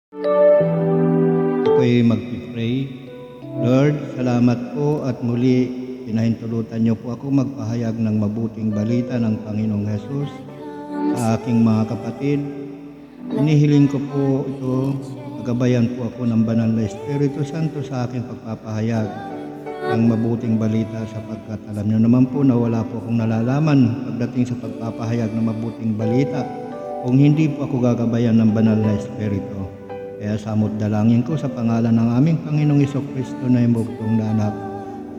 Ako'y mag-pray. Lord, salamat po at muli pinahintulutan niyo po ako magpahayag ng mabuting balita ng Panginoong Hesus sa aking mga kapatid. Inihiling ko po ito, magabayan po ako ng banal na Espiritu Santo sa aking pagpapahayag ng mabuting balita, sapagkat alam niyo naman po na wala po akong nalalaman pagdating sa pagpapahayag ng mabuting balita kung hindi po ako gagabayan ng banal na Espiritu. Kaya samot dalangin ko sa pangalan ng aming Panginoong Jesucristo na imbugtong na anak.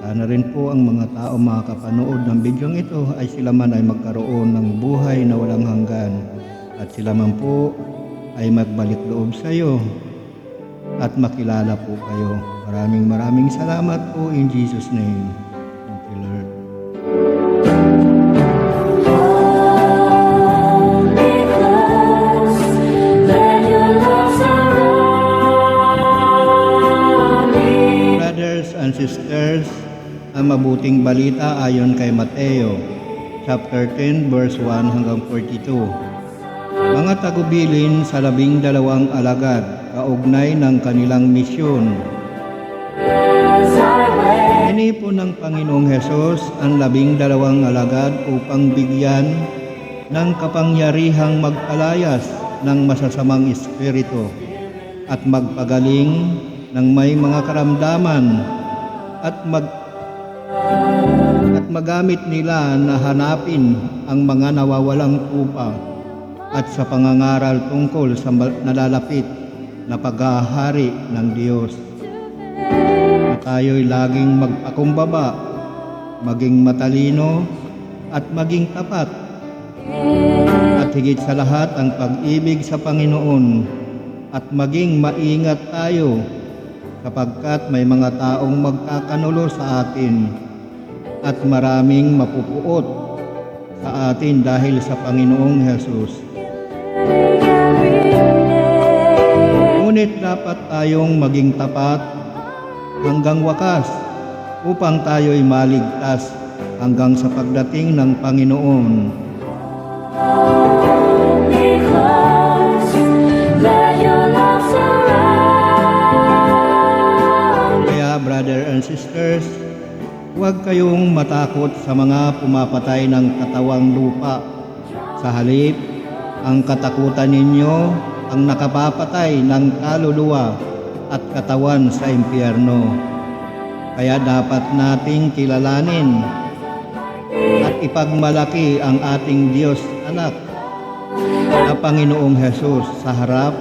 Sana rin po ang mga tao makakapanood ng bidyong ito ay sila man ay magkaroon ng buhay na walang hanggan. At sila man po ay magbalik loob sa iyo at makilala po kayo. Maraming salamat po in Jesus' name. Thank you, Lord. And sisters, ang mabuting balita ayon kay Mateo, chapter 10, verse 1 hanggang 42. Mga tagubilin sa 12 alagad, kaugnay ng kanilang misyon. Inipon ng Panginoong Hesus ang 12 alagad upang bigyan ng kapangyarihang magpalayas ng masasamang espiritu at magpagaling ng may mga karamdaman at magamit nila na hanapin ang mga nawawalang tupa at sa pangangaral tungkol sa nalalapit na paghahari ng Diyos. Na tayo'y laging magpakumbaba, maging matalino at maging tapat, at higit sa lahat ang pag-ibig sa Panginoon, at maging maingat tayo sapagkat may mga taong magkakanulo sa atin at maraming mapupuot sa atin dahil sa Panginoong Hesus. Ngunit dapat tayong maging tapat hanggang wakas upang tayo'y maligtas hanggang sa pagdating ng Panginoon. Brother and sisters, huwag kayong matakot sa mga pumapatay ng katawang lupa. Sa halip, ang katakutan ninyo ang nakapapatay ng kaluluwa at katawan sa impyerno. Kaya dapat nating kilalanin at ipagmalaki ang ating Diyos Anak na Panginoong Hesus sa harap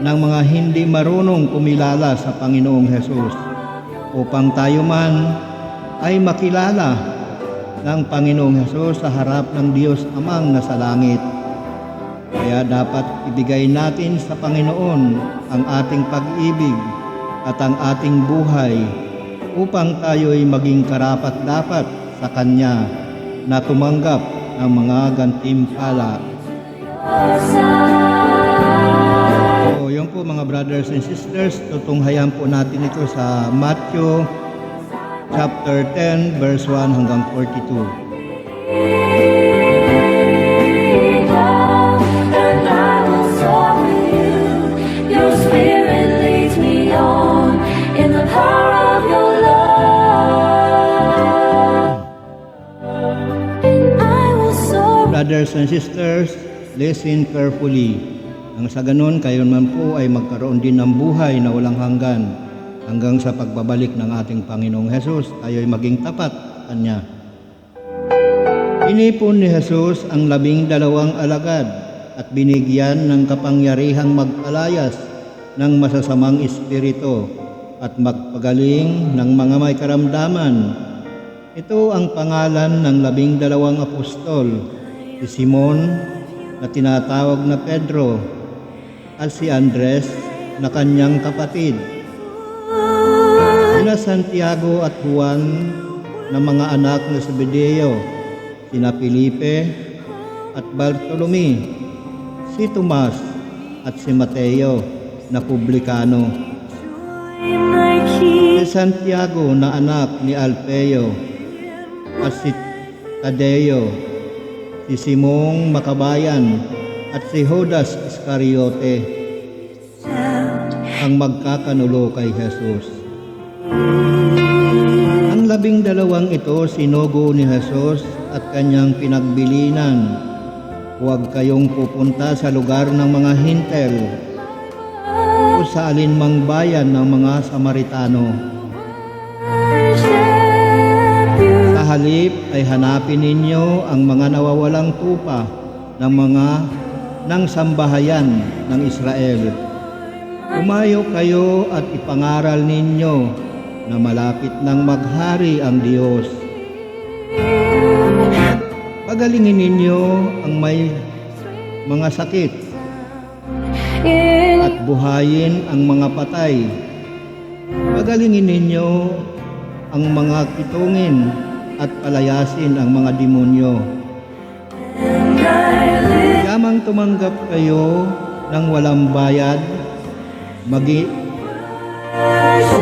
ng mga hindi marunong kumilala sa Panginoong Hesus, upang tayo man ay makilala ng Panginoong Hesus sa harap ng Diyos Amang nasa langit. Kaya dapat ibigay natin sa Panginoon ang ating pag-ibig at ang ating buhay upang tayo'y maging karapat-dapat sa Kanya na tumanggap ng mga gantimpala. So, yun po mga brothers and sisters, tutunghayan po natin ito sa Matthew chapter 10 verse 1 hanggang 42. Brothers and sisters, listen carefully. Nang sa ganun, kayo man po ay magkaroon din ng buhay na walang hanggan hanggang sa pagbabalik ng ating Panginoong Hesus, tayo'y maging tapat sa Kanya. Inipon ni Hesus ang 12 alagad at binigyan ng kapangyarihang magpalayas ng masasamang espiritu at magpagaling ng mga may karamdaman. Ito ang pangalan ng 12 apostol, si Simon na tinatawag na Pedro, at si Andres na kanyang kapatid, sina Santiago at Juan na mga anak na Zebedeo, sina Felipe at Bartolome, si Tomas at si Mateo na publikano, si Santiago na anak ni Alfeo at si Tadeo, si Simong Makabayan at si Judas Iscariote. ang magkakanulo kay Jesus. Ang 12 ito sinugo ni Jesus at kanyang pinagbilinan. Huwag kayong pupunta sa lugar ng mga hintel o sa alinmang bayan ng mga Samaritano. Sa halip ay hanapin ninyo ang mga nawawalang tupa ng sambahayan ng Israel. Umayo kayo at ipangaral ninyo na malapit nang maghari ang Diyos. Pagalingin ninyo ang may mga sakit at buhayin ang mga patay. Pagalingin ninyo ang mga kitungin at palayasin ang mga demonyo. Yamang tumanggap kayo ng walang bayad,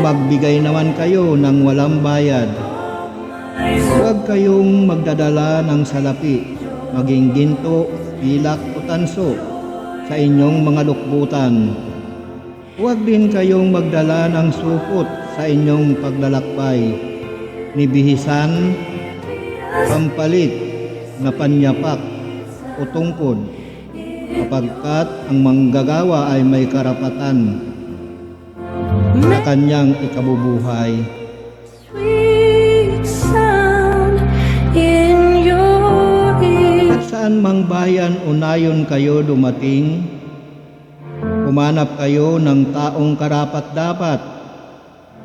magbigay naman kayo ng walang bayad. Huwag kayong magdadala ng salapi, maging ginto, pilak o tanso sa inyong mga lukbutan. Huwag din kayong magdala ng supot sa inyong paglalakbay, ni bihisan, pampalit na panyapak o tungkod, kapagkat ang manggagawa ay may karapatan sa kanyang ikabubuhay. At saan mang bayan o nayon kayo dumating, humanap kayo ng taong karapat-dapat,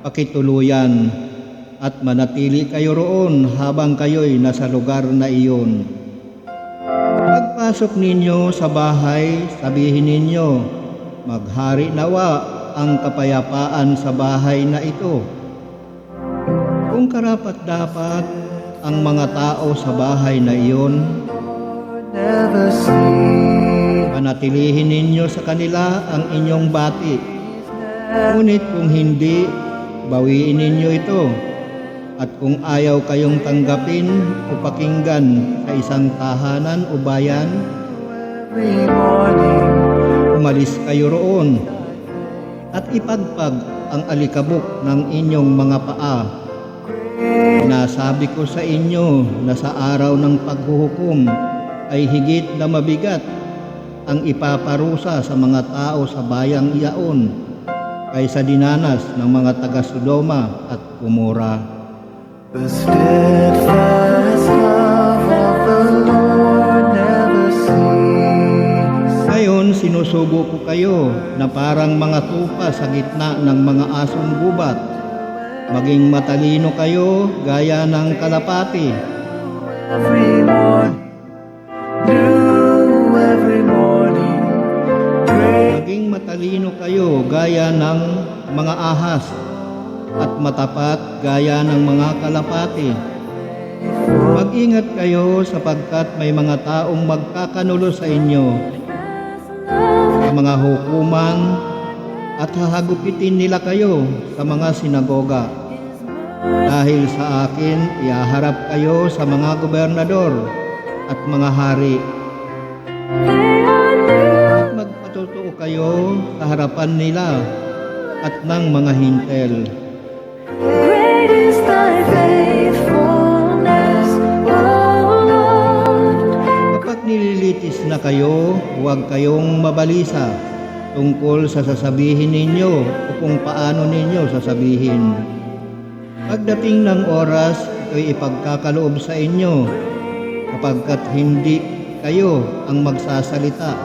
pakituluyan, at manatili kayo roon habang kayo'y nasa lugar na iyon. Pagpasok ninyo sa bahay, sabihin ninyo, maghari nawa ang kapayapaan sa bahay na ito. Kung karapat-dapat ang mga tao sa bahay na iyon, panatilihin ninyo sa kanila ang inyong bati. Ngunit kung hindi, bawiin ninyo ito. At kung ayaw kayong tanggapin o pakinggan sa isang tahanan o bayan, umalis kayo roon at ipagpag ang alikabok ng inyong mga paa. Sinasabi ko sa inyo na sa araw ng paghuhukom ay higit na mabigat ang ipaparusa sa mga tao sa bayang iyaon kaysa dinanas ng mga taga-Sodoma at Gomora. The steadfast love of the Lord never ceases. Ngayon sinusugo ko kayo na parang mga tupa sa gitna ng mga asong gubat. Maging matalino kayo gaya ng kalapati. Every morning, new every morning, great. Maging matalino kayo gaya ng mga ahas at matapat gaya ng mga kalapati. Mag-ingat kayo sapagkat may mga taong magkakanulo sa inyo sa mga hukuman at hahagupitin nila kayo sa mga sinagoga. Dahil sa akin, iaharap kayo sa mga gobernador at mga hari. At magpatotoo kayo sa harapan nila at ng mga hintel. Great is thy faithfulness, O Lord. Kapag nililitis na kayo, huwag kayong mabalisa tungkol sa sasabihin ninyo o kung paano ninyo sasabihin. Pagdating ng oras, ito'y ipagkakaloob sa inyo, kapagkat hindi kayo ang magsasalita,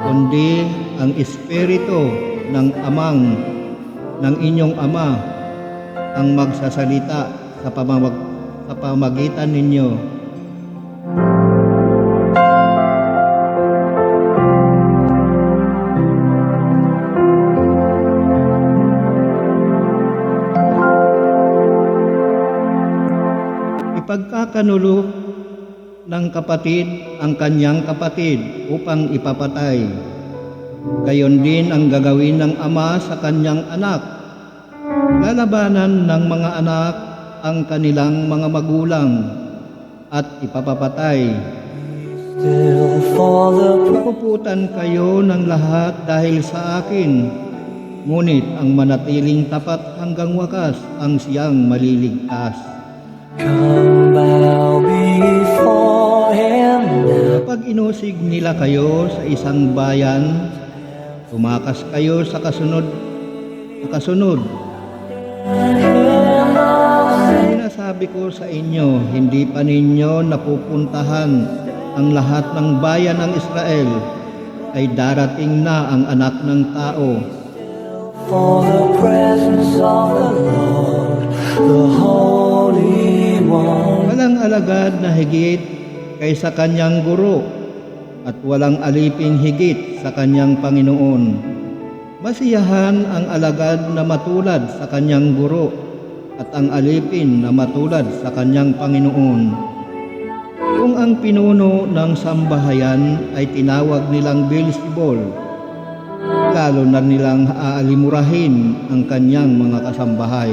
kundi ang Espiritu ng inyong Ama ang magsasalita sa pamamagitan ninyo. Ipagkakanulo ng kapatid ang kanyang kapatid upang ipapatay. Gayon din ang gagawin ng ama sa kanyang anak. Lalabanan ng mga anak ang kanilang mga magulang at ipapapatay. Still fall the Puputan kayo ng lahat dahil sa akin. ngunit ang manatiling tapat hanggang wakas ang siyang maliligtas. Come bow before Him now. Kapag inusig nila kayo sa isang bayan, tumakas kayo sa kasunod. Sinasabi ko sa inyo, hindi pa ninyo napupuntahan ang lahat ng bayan ng Israel, ay darating na ang Anak ng Tao. For the presence of the Lord, the Holy One. Walang alagad na higit kaysa kanyang guro, at walang aliping higit sa kanyang Panginoon. Masiyahan ang alagad na matulad sa kanyang guro, at ang alipin na matulad sa kanyang Panginoon. Kung ang pinuno ng sambahayan ay tinawag nilang Beelzebul, lalo na nilang aalimurahin ang kanyang mga kasambahay.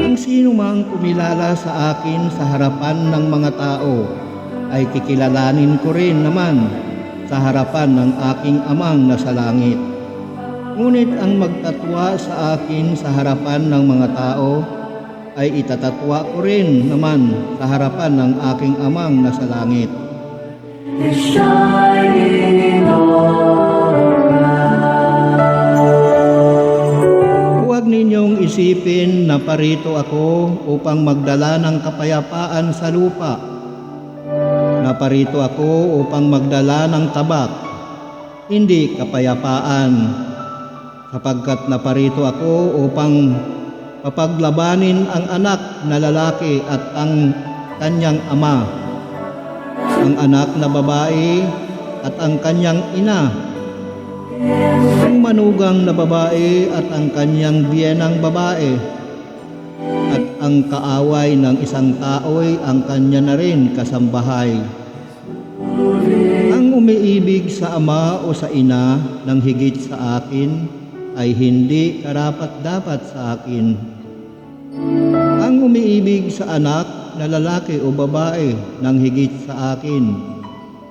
Ang sino mang kumilala sa akin sa harapan ng mga tao, ay kikilalanin ko rin naman sa harapan ng aking Amang nasa langit. Ngunit ang magtatwa sa akin sa harapan ng mga tao, ay itatatwa ko rin naman sa harapan ng aking Amang nasa langit. Is shining all around. Huwag ninyong isipin na parito ako upang magdala ng kapayapaan sa lupa. Naparito ako upang magdala ng tabak, hindi kapayapaan, sapagkat naparito ako upang papaglabanin ang anak na lalaki at ang kanyang ama, ang anak na babae at ang kanyang ina, ang manugang na babae at ang kanyang biyenang babae, at ang kaaway ng isang tao'y ang kanya na rin kasambahay. Ang umiibig sa ama o sa ina ng higit sa akin ay hindi karapat-dapat sa akin. Ang umiibig sa anak na lalaki o babae ng higit sa akin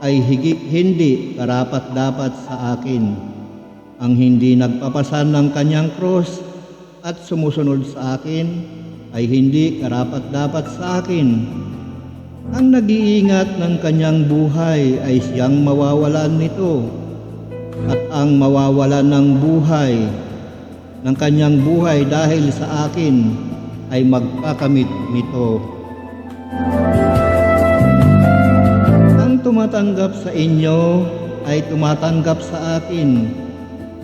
ay hindi karapat-dapat sa akin. Ang hindi nagpapasan ng kanyang cross at sumusunod sa akin ay hindi karapat-dapat sa akin. Ang nag-iingat ng kanyang buhay ay siyang mawawalan nito, at ang mawawalan ng kanyang buhay dahil sa akin ay magkakamit nito. Ang tumatanggap sa inyo ay tumatanggap sa akin,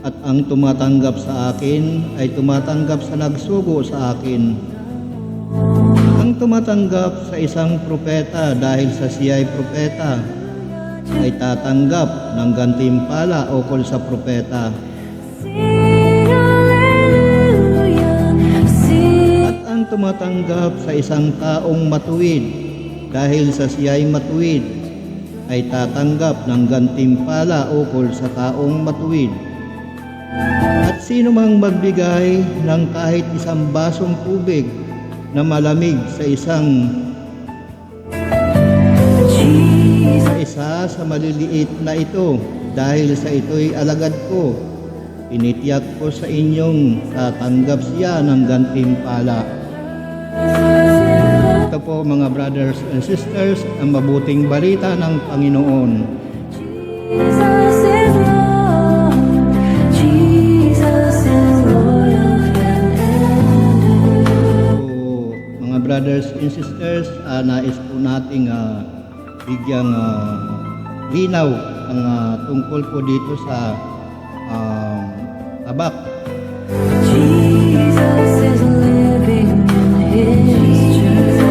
at ang tumatanggap sa akin ay tumatanggap sa nagsugo sa akin. Ang tumatanggap sa isang propeta dahil sa siya'y propeta ay tatanggap ng gantimpala ukol sa propeta. At ang tumatanggap sa isang taong matuwid dahil sa siya'y matuwid ay tatanggap ng gantimpala ukol sa taong matuwid. At sino mang magbigay ng kahit isang basong tubig na malamig sa isa sa maliliit na ito, dahil sa ito'y alagad ko, tinitiyak ko sa inyong tatanggap siya ng gantimpala. Ito po mga brothers and sisters, ang mabuting balita ng Panginoon. Jesus is Lord. Jesus is Lord of heaven and earth. So, mga brothers and sisters, nais po nating bigyang linaw ang tungkol po dito sa tabak. Jesus is living in His church.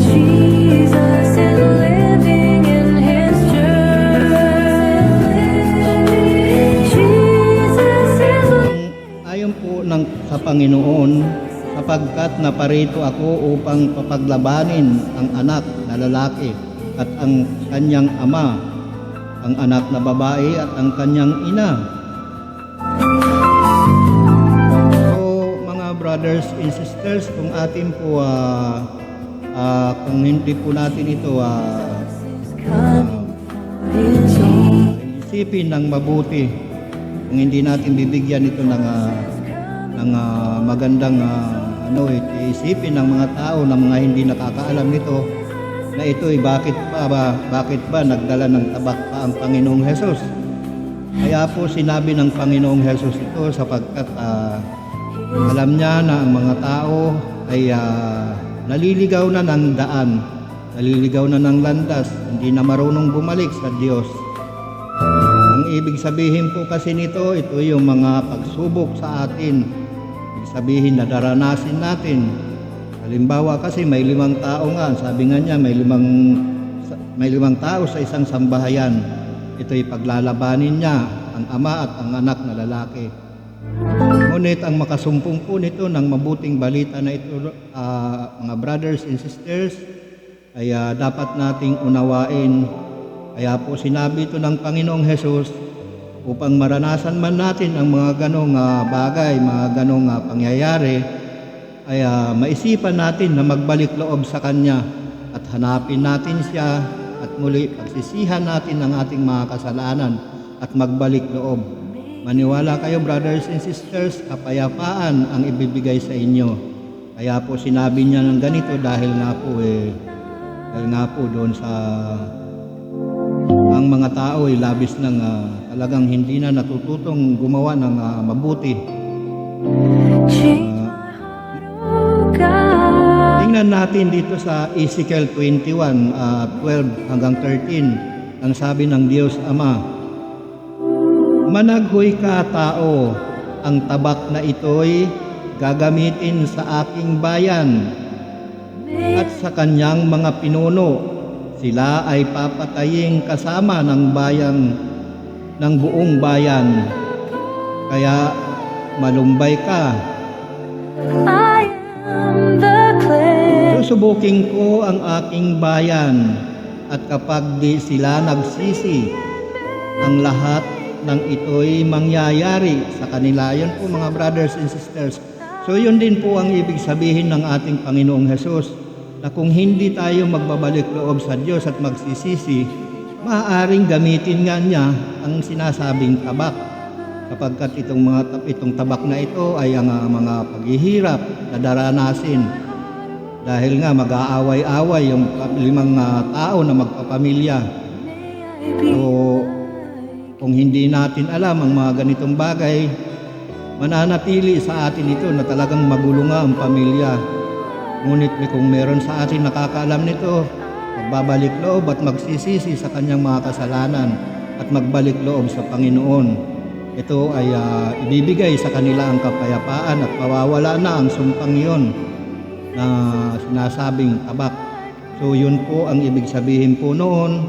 Jesus is living in His church. Jesus is Ayon po sa Panginoon, sapagkat naparito ako upang papaglabanin ang anak na lalaki at ang kanyang ama, ang anak na babae at ang kanyang ina. So mga brothers and sisters, kung atin po kung hindi po natin ito come. isipin ng mabuti. Kung hindi natin bibigyan ito ng magandang isipin ng mga tao na mga hindi nakakaalam nito na ito'y bakit ba nagdala ng tabak pa ang Panginoong Hesus. Kaya po sinabi ng Panginoong Hesus ito sapagkat alam niya na ang mga tao ay naliligaw na ng daan, naliligaw na ng landas, hindi na marunong bumalik sa Diyos. Ang ibig sabihin po kasi nito, ito yung mga pagsubok sa atin. Ibig sabihin na daranasin natin. Halimbawa kasi may 5 tao nga, sabi nga niya may limang tao sa isang sambahayan. Ito'y paglalabanin niya ang ama at ang anak na lalaki. Ngunit ang makasumpong po nito ng mabuting balita na ito, mga brothers and sisters, ay dapat nating unawain. Kaya po sinabi ito ng Panginoong Hesus upang maranasan man natin ang mga ganong bagay, mga ganong pangyayari, ay maisipan natin na magbalik loob sa Kanya at hanapin natin Siya at muli pagsisihan natin ang ating mga kasalanan at magbalik loob. Maniwala kayo brothers and sisters, kapayapaan ang ibibigay sa inyo. Kaya po sinabi niya ng ganito dahil nga po doon sa ang mga tao ay labis ng talagang hindi na natututong gumawa ng mabuti. Change my heart, oh God. Tingnan natin dito sa Ezekiel 21, 12 hanggang 13. Ang sabi ng Diyos Ama, "Managhoy ka tao, ang tabak na ito'y gagamitin sa aking bayan at sa kanyang mga pinuno. Sila ay papatayin kasama ng buong bayan. Kaya malumbay ka. I am the clay. Susubukin ko ang aking bayan at kapag di sila nagsisi, ang lahat ng ito'y mangyayari sa kanila." Yun po mga brothers and sisters. So yun din po ang ibig sabihin ng ating Panginoong Hesus, na kung hindi tayo magbabalik loob sa Diyos at magsisisi, maaaring gamitin nga niya ang sinasabing tabak. Kapagkat itong tabak na ito ay ang mga paghihirap na daranasin. Dahil nga mag-aaway-away yung 5 tao na magpapamilya. So, kung hindi natin alam ang mga ganitong bagay, mananatili sa atin ito na talagang magulo nga ang pamilya. Ngunit kung meron sa atin nakakaalam nito, magbabalik loob at magsisisi sa kanyang mga kasalanan at magbalik loob sa Panginoon. Ito ay ibibigay sa kanila ang kapayapaan at mawawala na ang sumpang iyon na sinasabing tabak. So yun po ang ibig sabihin po noon.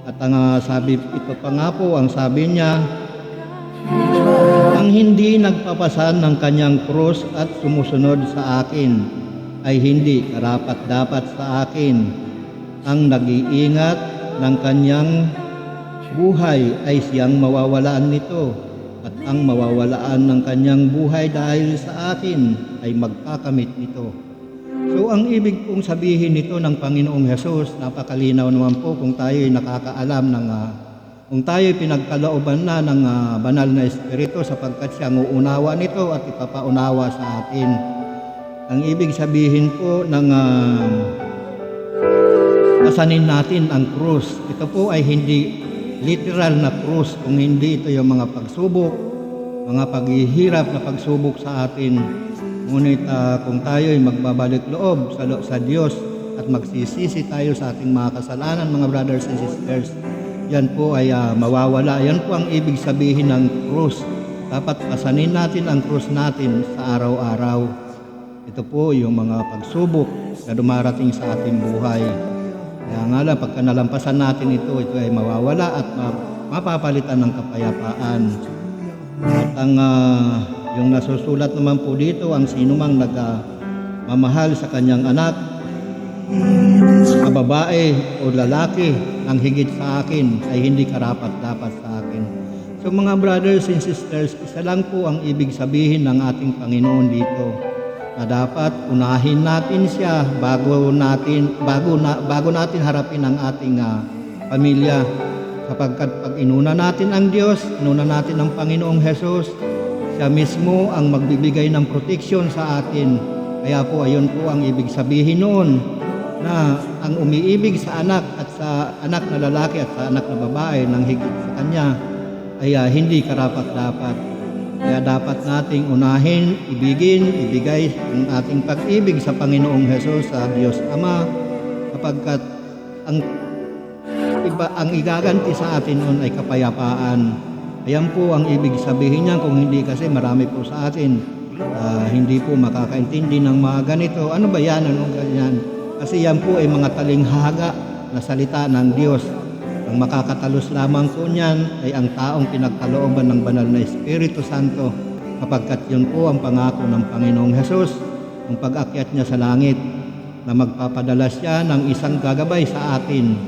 At ang sabi ito pa nga po, ang sabi niya, "Ang hindi nagpapasan ng kanyang krus at sumusunod sa akin ay hindi karapat-dapat sa akin. Ang nag-iingat ng kanyang buhay ay siyang mawawalaan nito, at ang mawawalaan ng kanyang buhay dahil sa akin ay magkakamit nito." So ang ibig pong sabihin nito ng Panginoong Hesus, napakalinaw naman po kung tayo ay nakakaalam kung tayo ay pinagkalooban na ng banal na Espiritu sapagkat siya ang uunawa nito at ipapaunawa sa atin. Ang ibig sabihin po ng pasanin natin ang krus. Ito po ay hindi literal na krus, kung hindi ito yung mga pagsubok, mga paghihirap na pagsubok sa atin. Ngunit kung tayo ay magbabalik loob sa Diyos at magsisisi tayo sa ating mga kasalanan, mga brothers and sisters, yan po ay mawawala. Yan po ang ibig sabihin ng krus. Dapat pasanin natin ang krus natin sa araw-araw. Ito po yung mga pagsubok na dumarating sa ating buhay. Kaya nga lang, pagka nalampasan natin ito ay mawawala at mapapalitan ng kapayapaan. At yung nasusulat naman po dito, ang sinumang nagmamahal sa kanyang anak, babae o lalaki, ang higit sa akin ay hindi karapat-dapat sa akin. So mga brothers and sisters, isa lang po ang ibig sabihin ng ating Panginoon dito, na dapat unahin natin siya bago natin harapin ang ating pamilya. sapagkat pag inuna natin ang Diyos, inuna natin ang Panginoong Hesus, siya mismo ang magbibigay ng proteksyon sa atin. Kaya po ayun po ang ibig sabihin noon na ang umiibig sa anak at sa anak na lalaki at sa anak na babae ng higit sa kanya ay hindi karapat-dapat. Kaya dapat nating unahin, ibigay ang ating pag-ibig sa Panginoong Hesus, sa Diyos Ama, sapagkat ang igaganti sa atin noon ay kapayapaan. Ayan po ang ibig sabihin niya, kung hindi kasi marami po sa atin hindi po makakaintindi ng mga ganito. Ano ba yan? Ano ganyan? Kasi yan po ay mga talinghaga na salita ng Diyos. Ang makakatalos lamang po niyan ay ang taong pinagkalooban ng banal na Espiritu Santo, kapagkat yun po ang pangako ng Panginoong Hesus ng pag-akyat niya sa langit, na magpapadala siya ng isang gagabay sa atin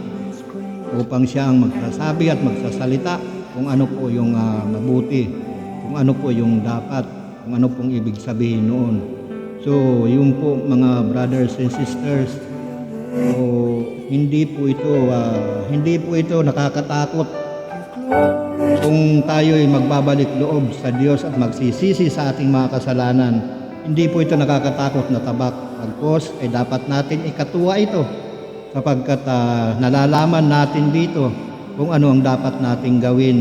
upang siya ang magsasabi at magsasalita kung ano po yung mabuti, kung ano po yung dapat, kung ano pong ibig sabihin noon. So, yun po mga brothers and sisters. So, hindi po ito nakakatakot kung tayo ay magbabalik loob sa Diyos at magsisisi sa ating mga kasalanan. Hindi po ito nakakatakot na tabak. Pagkos ay dapat natin ikatuwa ito, sapagkat nalalaman natin dito kung ano ang dapat nating gawin.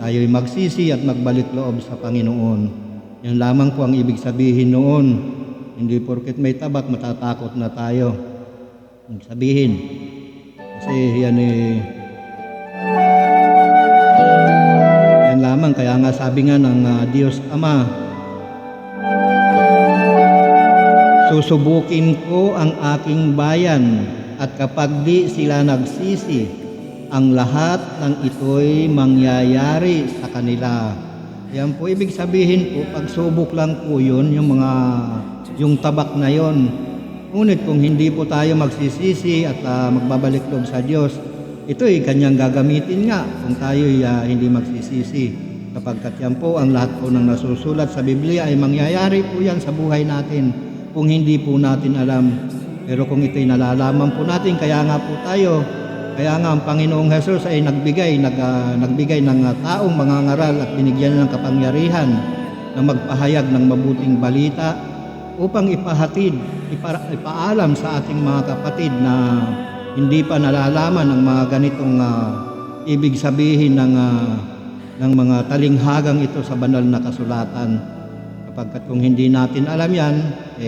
Tayo ay magsisi at magbalik loob sa Panginoon. Yan lamang po ang ibig sabihin noon. Hindi porket may tabak matatakot na tayo. Ang sabihin, kasi yan lamang. Kaya nga sabi nga ng Diyos Ama, susubukin ko ang aking bayan, at kapag di sila nagsisi, ang lahat ng ito'y mangyayari sa kanila. Yan po ibig sabihin po, pagsubok lang po yun, yung tabak na yon. Ngunit kung hindi po tayo magsisisi at magbabalik loob sa Diyos, ito'y kanyang gagamitin nga kung tayo'y hindi magsisisi. Kapagkat yan po, ang lahat po ng nasusulat sa Biblia ay mangyayari po yan sa buhay natin kung hindi po natin alam. Pero kung ito'y nalalaman po natin, kaya nga ang Panginoong Hesus ay nagbigay ng taong mangangaral at binigyan ng kapangyarihan na magpahayag ng mabuting balita upang ipaalam sa ating mga kapatid na hindi pa nalalaman ang mga ganitong ibig sabihin ng mga talinghagang ito sa banal na kasulatan. Kapagkat kung hindi natin alam yan,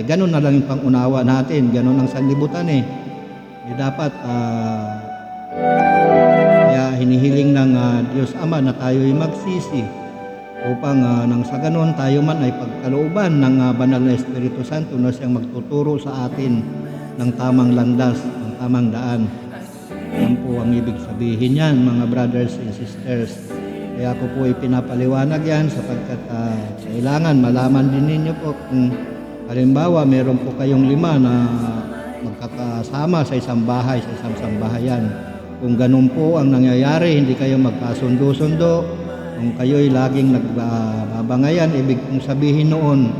ganun na lang yung pangunawa natin, ganun ang sanlibutan dapat kaya hinihiling ng Diyos Ama na tayo'y magsisi upang nang sa ganun tayo man ay pagkalooban ng banal na Espiritu Santo na siyang magtuturo sa atin ng tamang landas, ng tamang daan. Yan po ang ibig sabihin yan, mga brothers and sisters. Kaya ako po ipinapaliwanag yan sapagkat kailangan malaman din ninyo po kung halimbawa meron po kayong 5 na magkakasama sa isang bahay, sa isang sambahayan. Kung ganun po ang nangyayari, hindi kayo magkasundo-sundo, kung kayo'y laging nagbabangayan, ibig kong sabihin noon,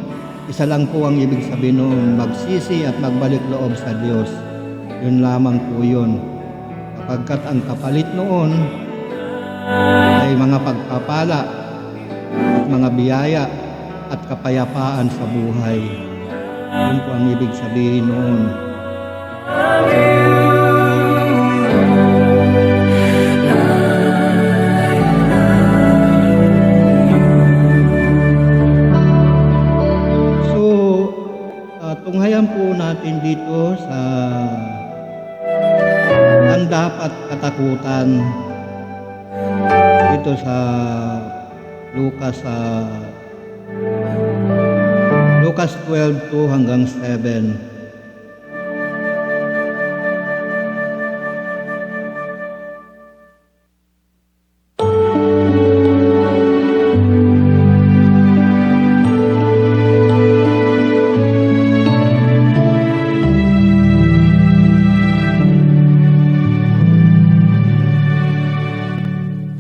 isa lang po ang ibig sabihin noon, magsisi at magbalik loob sa Diyos. Yun lamang po yun. Kapagkat ang kapalit noon ay mga pagpapala at mga biyaya at kapayapaan sa buhay. Yun po ang ibig sabihin noon. Tunghayan po natin dito sa ang dapat katakutan dito sa Lucas 12:2 hanggang 7.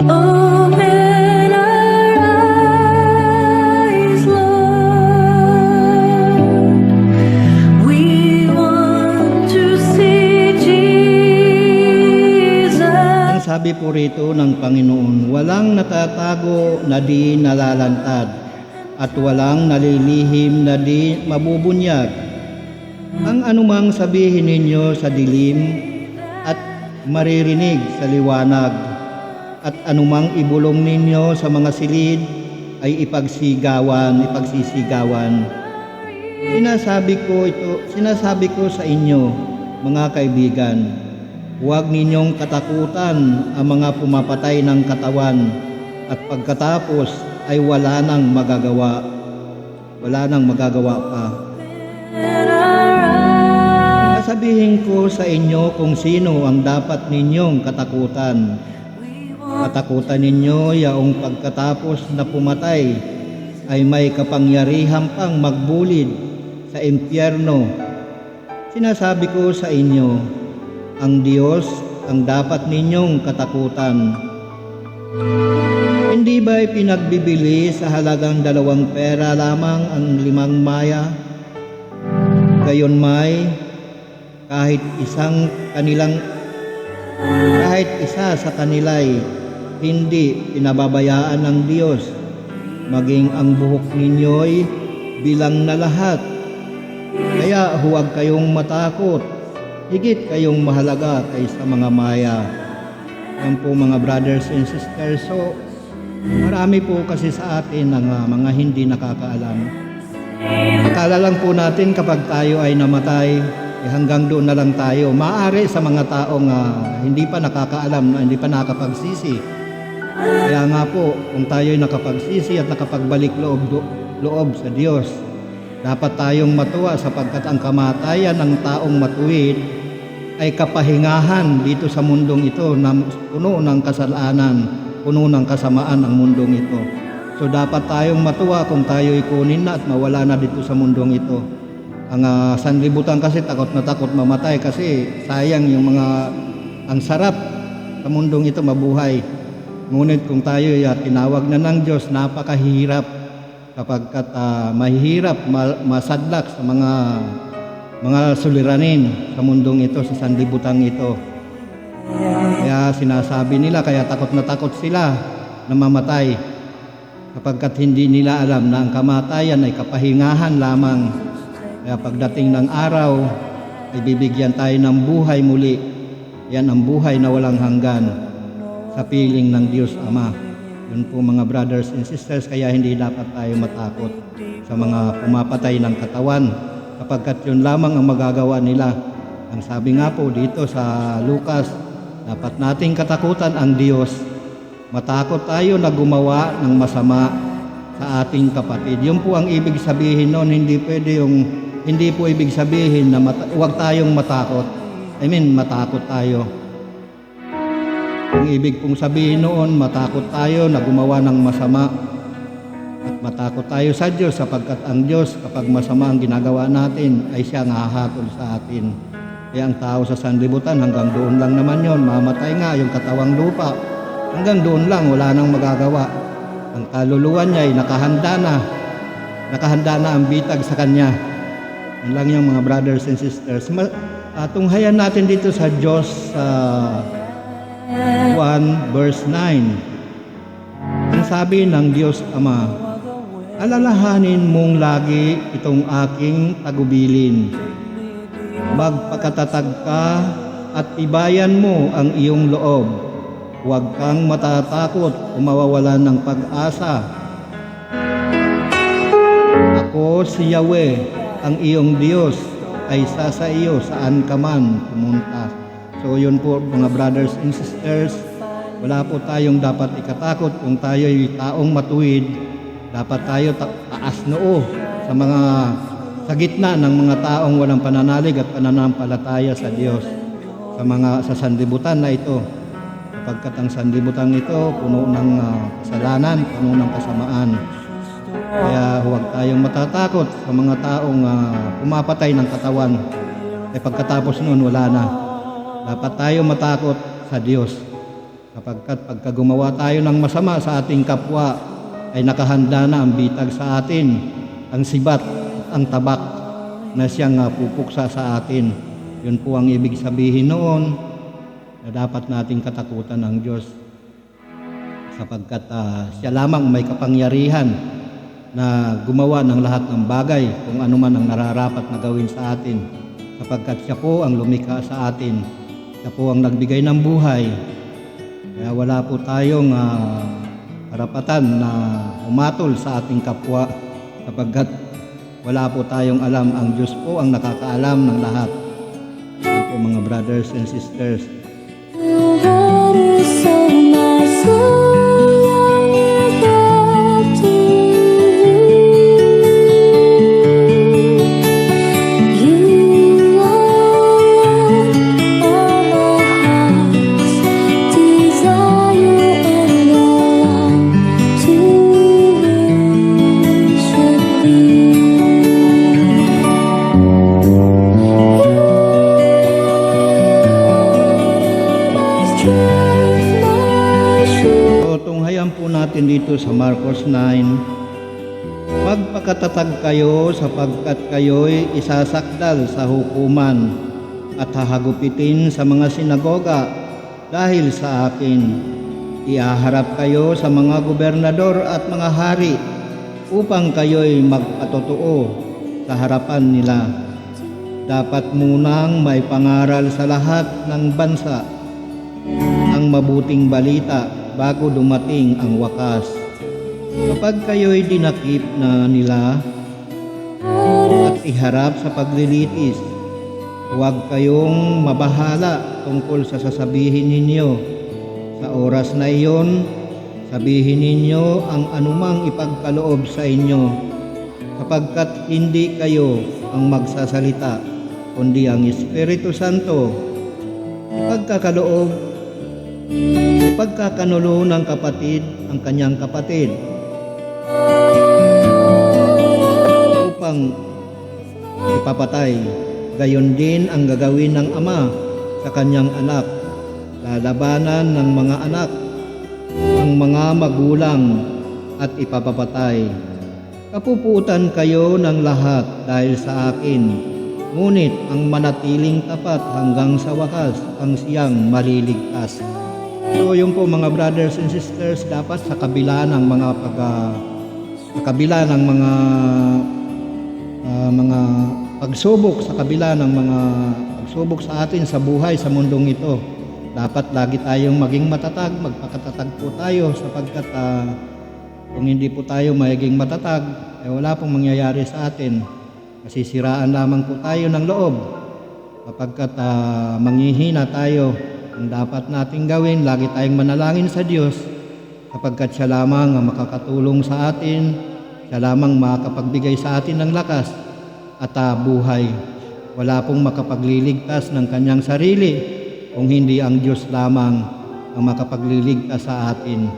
Open our eyes, Lord. We Sinasabi po rito ng Panginoon, walang natatago na di nalalantad at walang nalilihim na di mabubunyag. Ang anumang sabihin ninyo sa dilim at maririnig sa liwanag, at anumang ibulong ninyo sa mga silid ay ipagsisigawan. Sinasabi ko sa inyo, mga kaibigan, huwag ninyong katakutan ang mga pumapatay ng katawan at pagkatapos ay wala nang magagawa pa. Sasabihin ko sa inyo kung sino ang dapat ninyong katakutan. Katakutan ninyo yaong pagkatapos na pumatay ay may kapangyarihan pang magbulid sa impyerno. Sinasabi ko sa inyo, ang Diyos ang dapat ninyong katakutan. Hindi ba pinagbibili sa halagang 2 pera lamang ang 5 maya? Gayon may kahit isa sa kanila'y hindi pinababayaan ng Diyos, maging ang buhok ninyo'y bilang na lahat. Kaya huwag kayong matakot, higit kayong mahalaga kaysa mga maya. Yan po mga brothers and sisters. So, marami po kasi sa atin ng mga hindi nakakaalam. Akala lang po natin kapag tayo ay namatay, hanggang doon na lang tayo. Maaari sa mga taong hindi pa nakakaalam, hindi pa nakapagsisi. Kaya nga po, kung tayo ay nakapagsisi at nakapagbalik loob sa Diyos, dapat tayong matuwa sapagkat ang kamatayan ng taong matuwid ay kapahingahan dito sa mundong ito na puno ng kasalanan, puno ng kasamaan ang mundong ito. So dapat tayong matuwa kung tayo'y kunin na at mawala na dito sa mundong ito. Ang sanlibutan kasi takot na takot mamatay kasi sayang ang sarap sa mundong ito mabuhay. Ngunit kung tayo'y tinawag na ng Diyos, napakahirap kapagkat mahirap masadlak sa mga suliranin sa mundong ito, sa sanlibutan ito. Kaya sinasabi nila, kaya takot na takot sila na mamatay kapagkat hindi nila alam na ang kamatayan ay kapahingahan lamang. Kaya pagdating ng araw ay bibigyan tayo ng buhay muli. Yan ang buhay na walang hanggan sa piling ng Diyos Ama. Yun po mga brothers and sisters, kaya hindi dapat tayo matakot sa mga pumapatay ng katawan sapagkat yun lamang ang magagawa nila. Ang sabi nga po dito sa Lucas, dapat nating katakutan ang Diyos. Matakot tayo na gumawa ng masama sa ating kapatid. Yun po ang ibig sabihin noon, hindi po ibig sabihin na huwag tayong matakot. Matakot tayo. Ang ibig pong sabihin noon, matakot tayo na gumawa ng masama. At matakot tayo sa Diyos sapagkat ang Diyos kapag masama ang ginagawa natin ay siya ang hahatol sa atin. Kaya ang tao sa sanlibutan hanggang doon lang naman yon, mamatay nga yung katawang lupa. Hanggang doon lang, wala nang magagawa. Ang kaluluwa niya ay nakahanda na ang bitag sa kanya. Yan lang yung mga brothers and sisters. Tunghayan natin dito sa Diyos 1 verse 9. Ang sabi ng Diyos Ama, alalahanin mong lagi itong aking tagubilin. Magpakatatag ka at tibayan mo ang iyong loob. Huwag kang matatakot o mawawalan ng pag-asa. Ako si Yahweh, ang iyong Diyos, ay sa iyo saan ka man pumunta. So yun po mga brothers and sisters, wala po tayong dapat ikatakot kung tayo ay taong matuwid. Dapat tayo taas noo sa gitna ng mga taong walang pananalig at pananampalataya sa Diyos sa sanlibutan na ito. Sapagkat ang sanlibutan ito puno ng kasalanan, puno ng kasamaan. Kaya huwag tayong matatakot sa mga taong pumapatay ng katawan. Pagkatapos noon wala na. Dapat tayo matakot sa Diyos. Sapagkat pagka gumawa tayo ng masama sa ating kapwa, ay nakahanda na ang bitag sa atin, ang sibat at ang tabak na siyang pupuksa sa atin. Yun po ang ibig sabihin noon na dapat nating katakutan ng Diyos sapagkat siya lamang may kapangyarihan na gumawa ng lahat ng bagay kung ano man ang nararapat na gawin sa atin sapagkat siya po ang lumikha sa atin, siya po ang nagbigay ng buhay. Kaya wala po tayong karapatan na umatol sa ating kapwa sapagkat wala po tayong alam. Ang Diyos po ang nakakaalam ng lahat. Yan po mga brothers and sisters. Your heart is so my soul, long back to you. You are all my heart's desire, and I long to worship So, tunghayan po natin dito sa Marcos 9, magpakatatag kayo sapagkat kayo'y isasakdal sa hukuman at hahagupitin sa mga sinagoga dahil sa akin. Iaharap kayo sa mga gobernador at mga hari upang kayo'y magpatotoo sa harapan nila. Dapat munang may pangaral sa lahat ng bansa ang mabuting balita bago dumating ang wakas. Kapag kayo'y dinakip na nila at iharap sa paglilitis, huwag kayong mabahala tungkol sa sasabihin ninyo. Sa oras na iyon, sabihin ninyo ang anumang ipagkaloob sa inyo, sapagkat hindi kayo ang magsasalita, kundi ang Espiritu Santo. Ipagkakanulo ng kapatid ang kanyang kapatid upang ipapatay. Gayon din ang gagawin ng ama sa kanyang anak. Lalabanan ng mga anak ang mga magulang at ipapapatay. Kapuputan kayo ng lahat dahil sa akin, ngunit ang manatiling tapat hanggang sa wakas ang siyang maliligtas. So yung po mga brothers and sisters, dapat sa kabila ng mga pagsubok, sa kabila ng mga pagsubok sa atin sa buhay sa mundong ito, dapat lagi tayong maging matatag, magpakatatag po tayo sapagkat kung hindi po tayo magiging matatag, wala pong mangyayari sa atin. Masisiraan lamang po tayo ng loob kapagkat manghihina tayo. Ang dapat nating gawin, lagi tayong manalangin sa Diyos sapagkat siya lamang ang makakatulong sa atin, siya lamang makapagbigay sa atin ng lakas at buhay. Wala pong makapagliligtas ng kanyang sarili kung hindi ang Diyos lamang ang makapagliligtas sa atin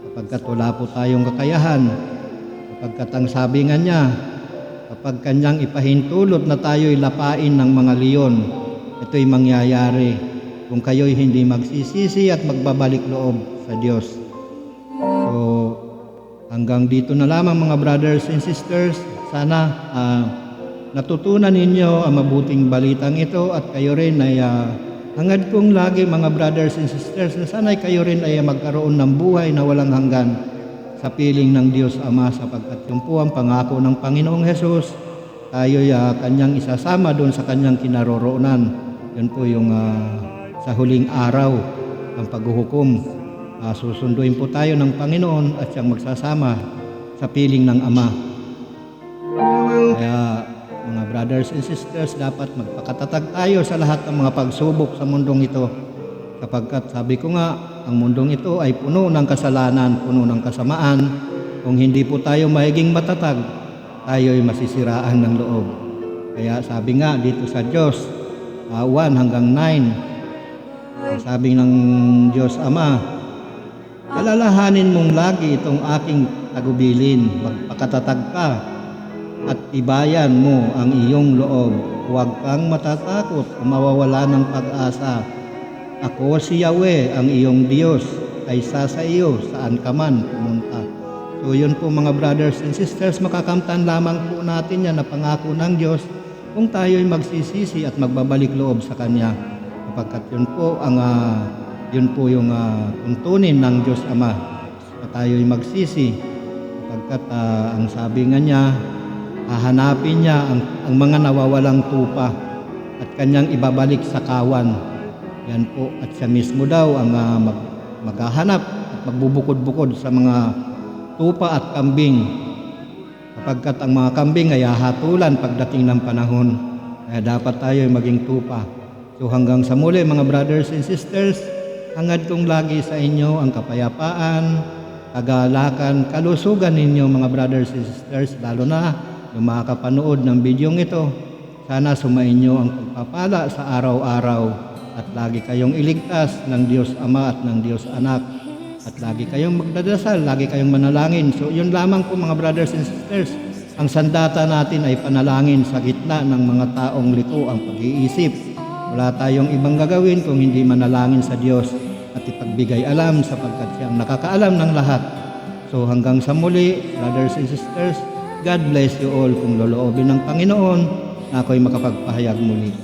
sapagkat wala po tayong kakayahan. Sapagkat ang sabi nga niya, kapag kanyang ipahintulot na tayo'y lapain ng mga leon, ito'y mangyayari kung kayo'y hindi magsisisi at magbabalik loob sa Diyos. So, hanggang dito na lamang mga brothers and sisters. Sana natutunan ninyo ang mabuting balitang ito at kayo rin ay hangad kong lagi mga brothers and sisters na sana'y kayo rin ay magkaroon ng buhay na walang hanggan sa piling ng Diyos Ama sapagkat yun po ang pangako ng Panginoong Hesus. Tayo'y kanyang isasama doon sa kanyang kinaroroonan. Yun po yung sa huling araw ng paghuhukom. Susunduin po tayo ng Panginoon at siyang magsasama sa piling ng Ama. Kaya mga brothers and sisters, dapat magpakatatag tayo sa lahat ng mga pagsubok sa mundong ito. Sapagkat sabi ko nga, ang mundong ito ay puno ng kasalanan, puno ng kasamaan. Kung hindi po tayo magiging matatag, tayo ay masisiraan ng loob. Kaya sabi nga dito sa Diyos, 1 hanggang 9, sabi ng Diyos Ama, alalahanin mong lagi itong aking tagubilin, magpakatatag ka at ibayan mo ang iyong loob. Huwag kang matatakot o mawawala ng pag-asa. Ako si Yahweh, ang iyong Diyos, ay sa iyo saan ka man pumunta. So yun po mga brothers and sisters, makakamtan lamang po natin yan na pangako ng Diyos kung tayo'y magsisisi at magbabalik loob sa Kanya. sapagkat yun po yung tuntunin ng Diyos Ama na tayo'y magsisi, sapagkat ang sabi nga niya, hahanapin niya ang mga nawawalang tupa at kanyang ibabalik sa kawan. Yan po, at siya mismo daw ang maghahanap at magbubukod-bukod sa mga tupa at kambing, sapagkat ang mga kambing ay hahatulan pagdating ng panahon. Kaya dapat tayo maging tupa. So hanggang sa muli mga brothers and sisters, hangad kong lagi sa inyo ang kapayapaan, kagalakan, kalusugan ninyo mga brothers and sisters, lalo na yung mga kapanood ng bidyong ito. Sana sumainyo ang pagpapala sa araw-araw at lagi kayong iligtas ng Diyos Ama at ng Diyos Anak. At lagi kayong magdadasal, lagi kayong manalangin. So yun lamang po mga brothers and sisters. Ang sandata natin ay panalangin sa gitna ng mga taong liko ang pag-iisip. Wala tayong ibang gagawin kung hindi manalangin sa Diyos at ipagbigay alam sapagkat siya ang nakakaalam ng lahat. So hanggang sa muli, brothers and sisters, God bless you all kung loloobin ng Panginoon na ako'y makapagpahayag muli.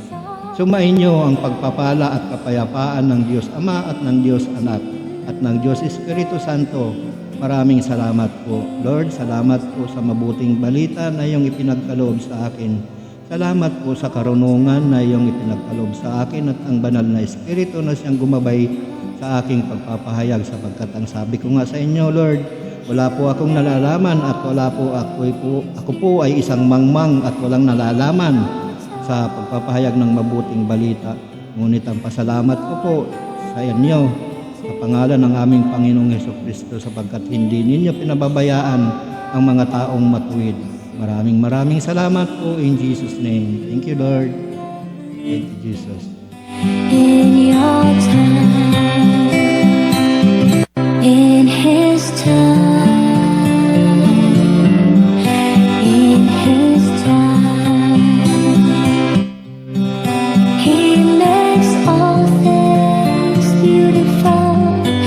Sumainyo ang pagpapala at kapayapaan ng Diyos Ama at ng Diyos Anak at ng Diyos Espiritu Santo. Maraming salamat po. Lord, salamat po sa mabuting balita na iyong ipinagkaloob sa akin. Salamat po sa karunungan na iyong ipinagkaloob sa akin at ang banal na Espiritu na siyang gumabay sa aking pagpapahayag, sapagkat ang sabi ko nga sa inyo, Lord, wala po akong nalalaman at ako po ay isang mangmang at walang nalalaman sa pagpapahayag ng mabuting balita. Ngunit ang pasalamat ko po sa inyo sa pangalan ng aming Panginoong Hesukristo, sapagkat hindi ninyo pinababayaan ang mga taong matuwid. Maraming salamat po in Jesus' name. Thank you, Lord. Thank you, Jesus. In your time.